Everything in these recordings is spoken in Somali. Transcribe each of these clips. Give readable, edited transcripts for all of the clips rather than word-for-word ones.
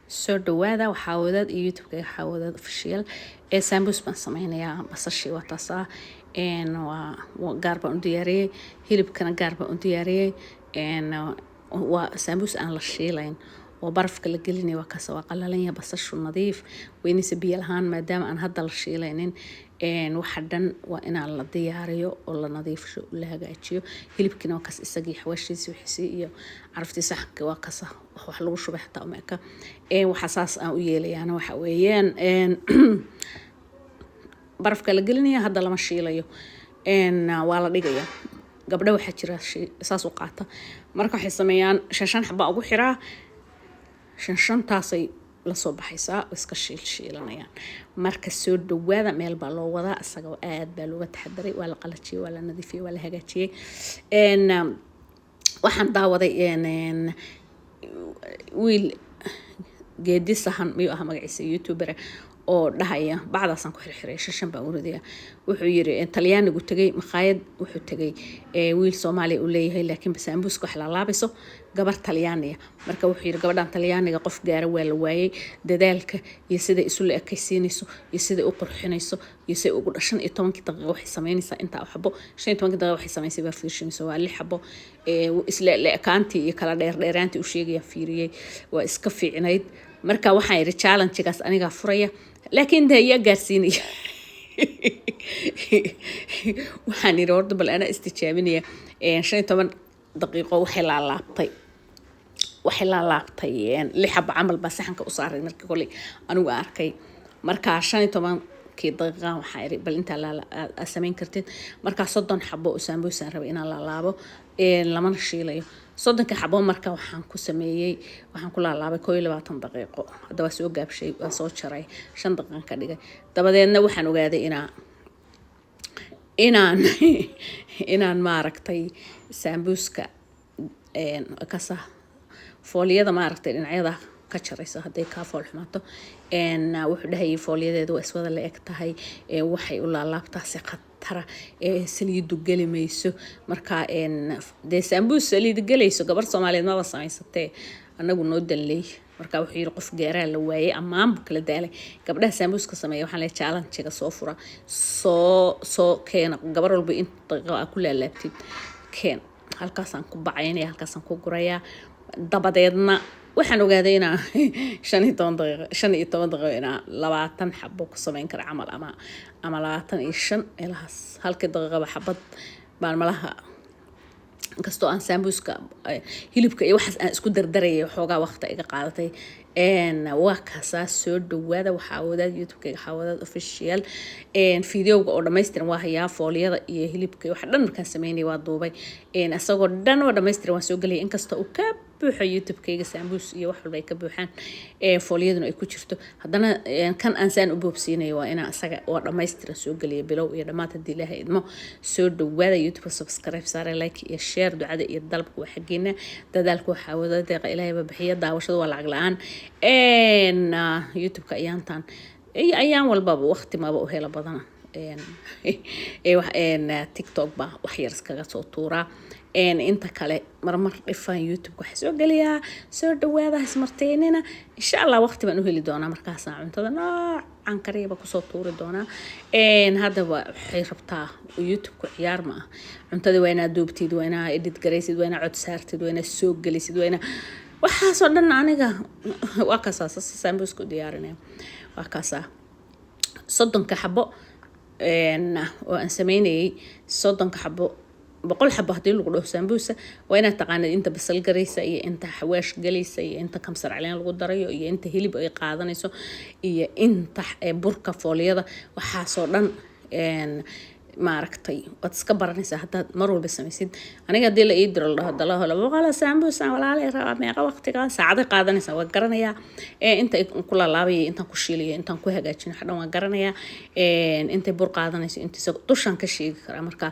soo dhawaada waxaawadaad iyo youtube-ka waxaawadaad official ee sambus baan sameynayaa basashii waa taasaa waa gaar baan u diyaariyey hilibkana gaar baan u diyaariyey waa sambus aan la shiilayn oo barafka la gelinaya waa kaas waa qalalan yahay basashu nadiif weynisa biyo lahaan maadaama aan hadda la shiilaynin waxa dhan waa inaan la diyaariyo oo la nadiifsho la hagaajiyo hilibkina waa kaas isagii xawaashiisa wixii iyo caraftiisa saxanka waa kaas wax lagu shubay xataa umeeka waxa saas aan u yeelayaana waxa weeyaan barafka la gelinaya hadda lama shiilayo waa la dhigaya gabdho waxa jira saas u qaata marka waxay sameeyaan shan xabba ugu xiraa shan taasay la soo baxaysaa iska shiilanayaan marka soo dhawaada meel baa loo wadaa asaga aad baa looga taxadaray waa la qalajiyay waa la nadiifiyay waa la hagaajiyay waxaan daawaday wiil geedi sahan miyuu aha magaciisa youtuber oo dhahaya bacdaasaan ku xirxiray shan baan uridaya wuxuu yiri talyaanigu tagay maqaayad wuxuu tagay wiil Soomaali u leeyahay laakiin sambuuska wax la laabayso gabar Talyaaniga marka wuxuu yiri gabadhan Talyaaniga qof gaar waa la waayay dadaalka iyo sida isu la ekaysiinayso iyo sida u qurxinayso iyo sida ugu dhashan 12 daqiiqo waxay sameynaysaa inta xabo 12 daqiiqo waxay sameysay baa fiirshinayso waa 6 xabo isla ekaanti iyo kala dheeraanti u sheegaya fiiriyay waa iska fiicnayd marka waxaan yiri challenge-gaas aniga furaya laakiin daya gaarsiinaya waxaan yiri horta bal ana istijaabinaya 15 daqiiqo waxay la laabtay 6 xabo camal baa saxanka u saaray markii kale anigu arkay marka 15 daqiiqo waxaan yiri bal inta la sameyn kartid marka 30 xabo oo sambuus aan rabay inaan la laabo lama shiilayo 30 xabo marka waxaan ku sameeyay waxaan ku laalaabay 20 daqiiqo hadda waa soo gaabshay waa soo jaray 5 daqiiqo ka dhigay dabadeedna waxaan ogaaday inaan maaragtay sambuuska kasa fooliyada maaragtay dhinacyada ka jaraysa haday ka fool xumaato wuxuu dhahay fooliyadeedu waa iswada la eg tahay waxay u laalaabtaa si tara saliidu gelimayso marka de sambuus saliid gelayso gabar Soomaaliyeed ma samaysatay anagu noo danley marka wuxuu yiri qof gaaraa la waayay amaan kala daalay gabdhaha sambuuska sameeyo waxaan la challenge-ga soo fura soo keena gabar walba inta ku laalaabtid keen halkaasaan ku bacaynaya halkaasaan ku gurayaa dabadeedna waxaan ogaaday inaa 15 daqiiqo inaa 20 xabo ku sameyn kara camal ama 25 ilaas halkii daqiiqo xabad baan malaha kasto aan sambuuska hilibka iyo waxaas aan isku dardarayay xoogaa waqti iga qaadatay waa kaasa soo dhawaada waxaa wadaad youtube-ka waxaa wadaad official videoga oo dhameystiran waa hayaa fooliyada iyo hilibka waxa dhan markaan sameynay waa duubay asagoo dhan oo dhameystiran waa soo galay inkasta uu ka buuxa youtube-kayga sambuus iyo wax walba ay ka buuxaan fooliyaduna ay ku jirto haddana kan aan saan u boobsiinayo waa inaan asaga oo dhameystiran soo galiya bilow iyo dhammaad haddii ilaahay idmo soo dhawaada youtube subscribe saare like iyo share ducada iyo dalabka waa xageena dadaalku waxaa wada deeqa ilaahay ba bixiya daawashada waa lacag la'aan youtube-ka ayaan walbaba waqti maba u hela badana tiktok ba wax yar iskaga soo tuuraa inta kale marmar dhifaan youtube waxa soo galiyaa soo dhawaada ismarteynina insha Allah waqti baan u heli doonaa markaas cuntada noocan kariiba ku soo tuuri doonaa hadda waxay rabtaa youtube ku ciyaar ma cuntada waa inaad duubtid waa inaad edit garaysid waa inaad cod saartid waa inaad soo galisid waa inaad waxa soo dhan aniga waa kaasa sambuus ku diyaarinay waa kaasa 30 xabo oo aan sameynay 30 xabo 100 xabo hadii lagu dhaho sambuusa waa inaad taqaanid inta basal garaysa iyo inta xawaash galaysa iyo inta kamsar caleen lagu darayo iyo inta hilib ay qaadanayso iyo inta burka fooliyada waxa soo dhan maaragtay wad iska baranaysaa hadda mar walba samaysid aniga hadii la ii diro la waqala sambuus walaalay rabaa meeqa waqtiga saacad qaadanaysa waa garanaya inta ku laalaabay inta ku shiiliyo inta ku hagaajin xadhan waa garanaya inta bur qaadanayso inta dushan ka sheegi kara marka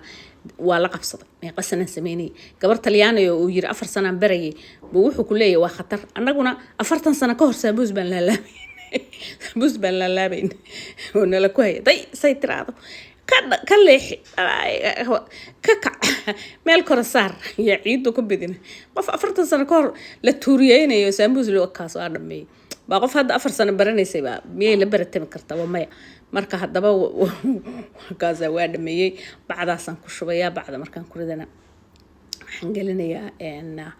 waa la qabsaday meeqa sano sameynay gabar Talyaani oo yiri 4 sano barayay buu wuxuu ku leeyahay waa khatar anaguna 40 sano ka hor sambuus baan la laabay sambuus baan la laabay oo nala ku hayay say tiraado كليح كك مال كرسار يعيدو كبدين قف أفرت سنة كور للتوريين يسامبوز لو كاس أرمي باقف هذا أفر سنة براني سيبا مية لبرت مكرتا ومايا مركا هدبا وكذا واد مية بعد أصلا كشوية بعد مركان كردنا حنقلني إن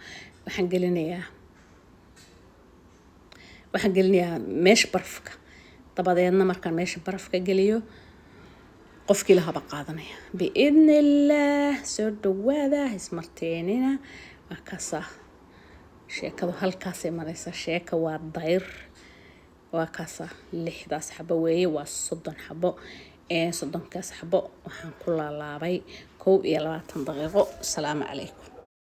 وحنقلني مش برفكة طبعا يدنا مركان مش برفكة قليو قفكي لها بقاضني بإذن الله سود وهذا اسمرتيننا وكاسة شيكة هالكاسة مريسة شيكة والضير وكاسة لحدة حبة والصدن حبة صدن كاس حبة وحن كل الله بي كوب يلا تنضغطوا السلام عليكم.